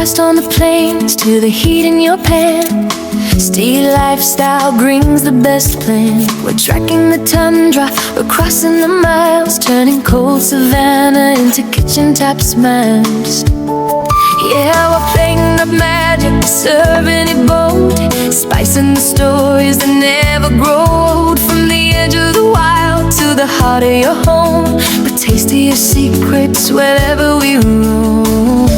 forest on the plains to the heat in your pan. Steady lifestyle brings the best plan. We're tracking the tundra, we're crossing the miles, turning cold savanna into kitchen top smiles. Yeah, we're playing up magic, serving it bold, spicing the stories that never grow old. From the edge of the wild to the heart of your home, the taste of your secrets wherever we roam.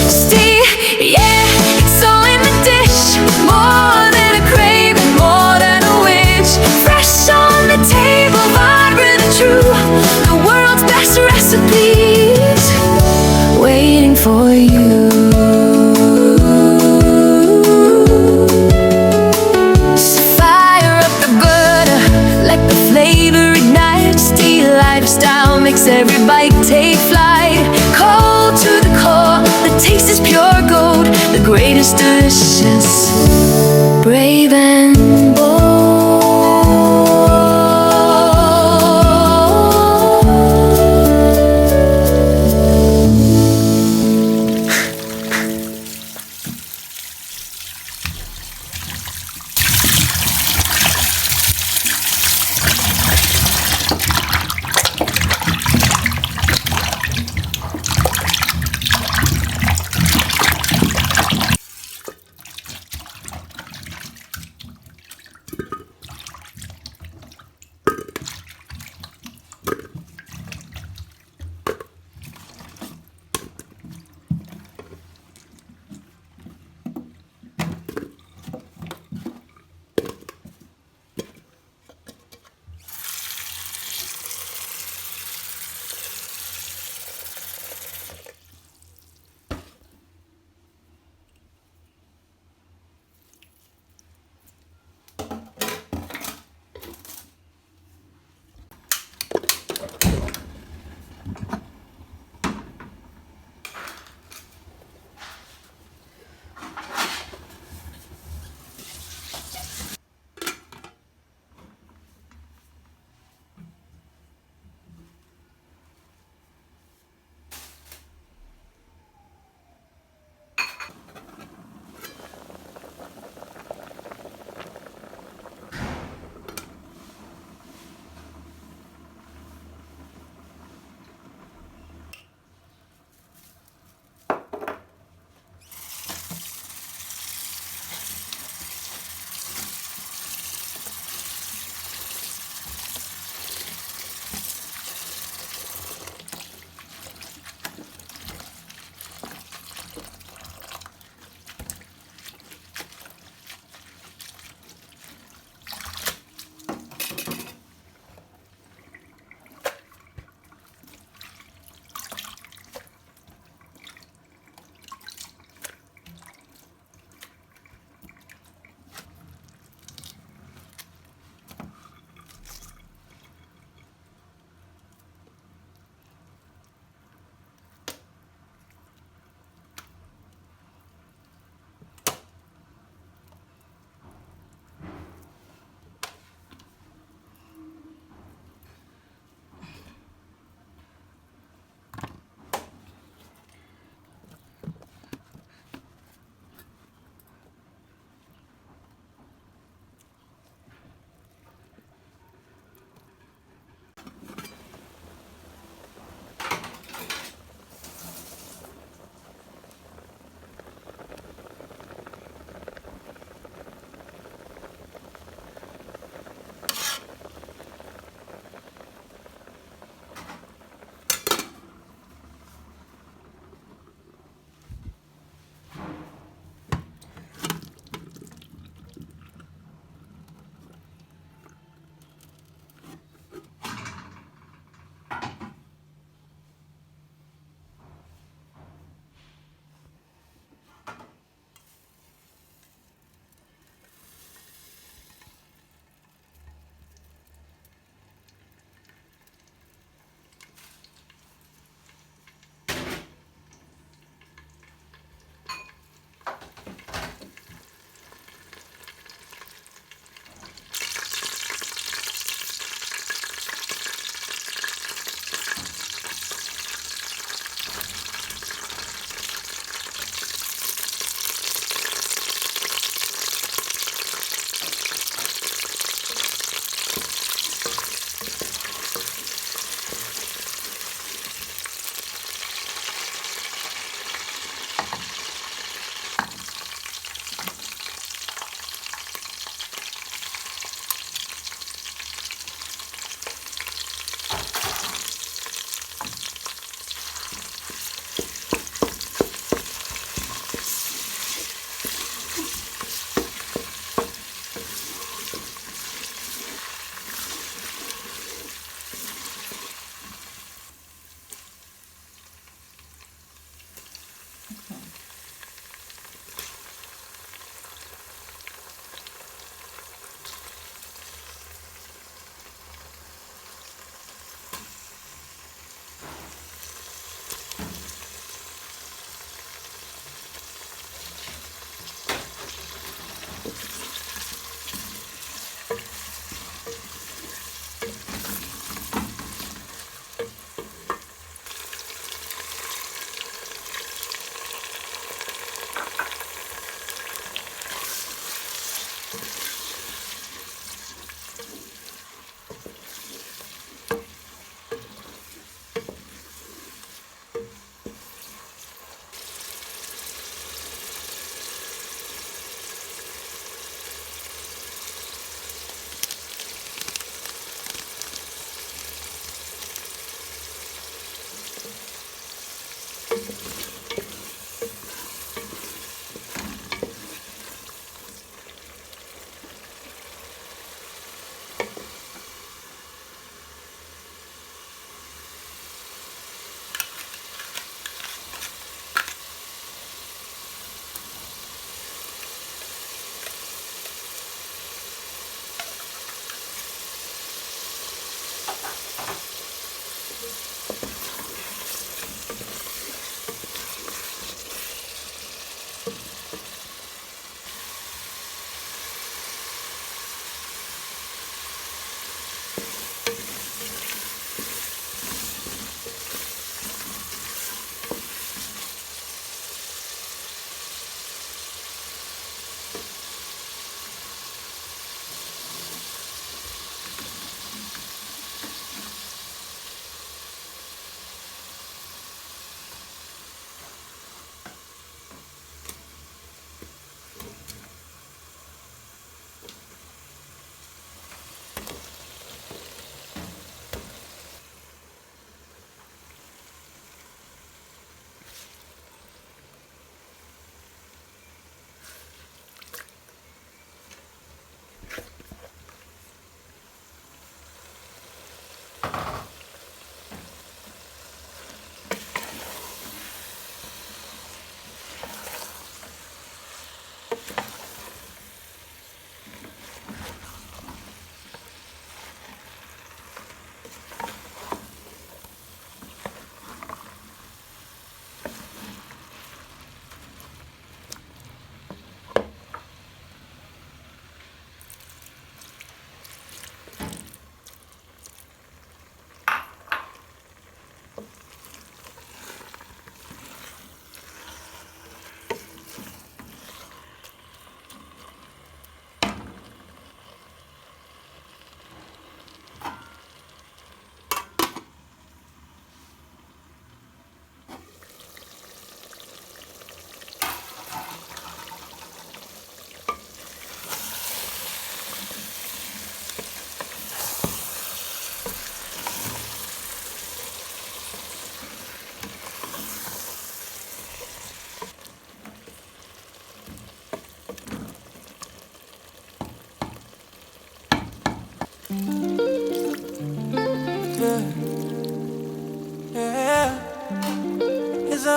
See, yeah, it's all in the dish, more than a craving, more than a wish. Fresh on the table, vibrant and true, the world's best recipes waiting for you. So fire up the butter, let the flavor ignite. Steady lifestyle makes every bite take flight. Cold to the core, the taste is pure gold, the greatest delicious, brave and bold.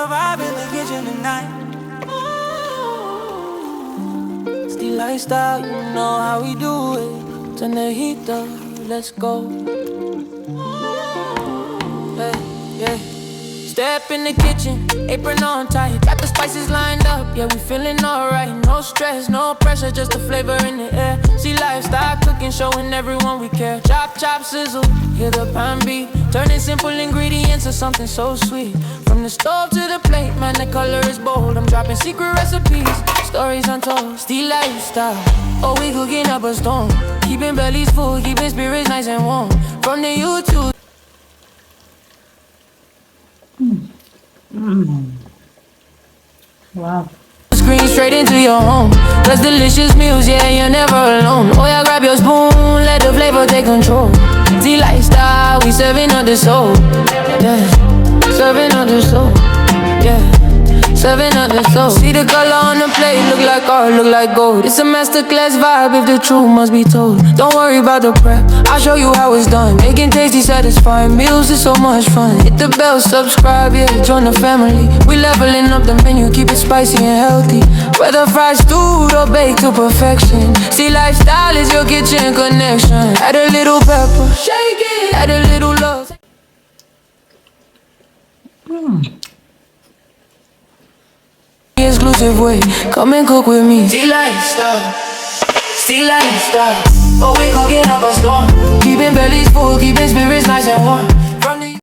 a vibe in the kitchen tonight. Still lifestyle, you know how we do it. Turn the heat up, let's go. Hey, yeah. Step in the kitchen, apron on tight. Got the spices lined up, yeah, we feeling alright. No stress, no pressure, just the flavor in the air. See lifestyle cooking, showing everyone we care. Chop, chop, sizzle, hear the pan beat. Turning simple ingredients to something so sweet. From the stove to the plate, man, the color is bold. I'm dropping secret recipes, stories untold. Still lifestyle, oh, we cooking up a storm. Keeping bellies full, keeping spirits nice and warm. From the YouTube. Wow. Screen straight into your home. Plus delicious meals, yeah, you're never alone. Oh yeah, grab your spoon, let the flavor take control. The lifestyle, we serving on the soul. Yeah, serving on the soul. Yeah, serving on the soul. See the color on the plate, look like art, look like gold. It's a masterclass vibe if the truth must be told. Don't worry about the prep, I'll show you how it's done. Making tasty, satisfying meals is so much fun. Hit the bell, subscribe, yeah, join the family. We leveling up the menu, keep it spicy and healthy. Whether fried, stewed or baked to perfection. See, lifestyle is your kitchen connection. Add a little pepper, shake it, add a little love. Exclusive way, come and cook with me. Still lifestyle, still lifestyle. Oh, we cooking up a storm. Keeping bellies full, keeping spirits nice and warm.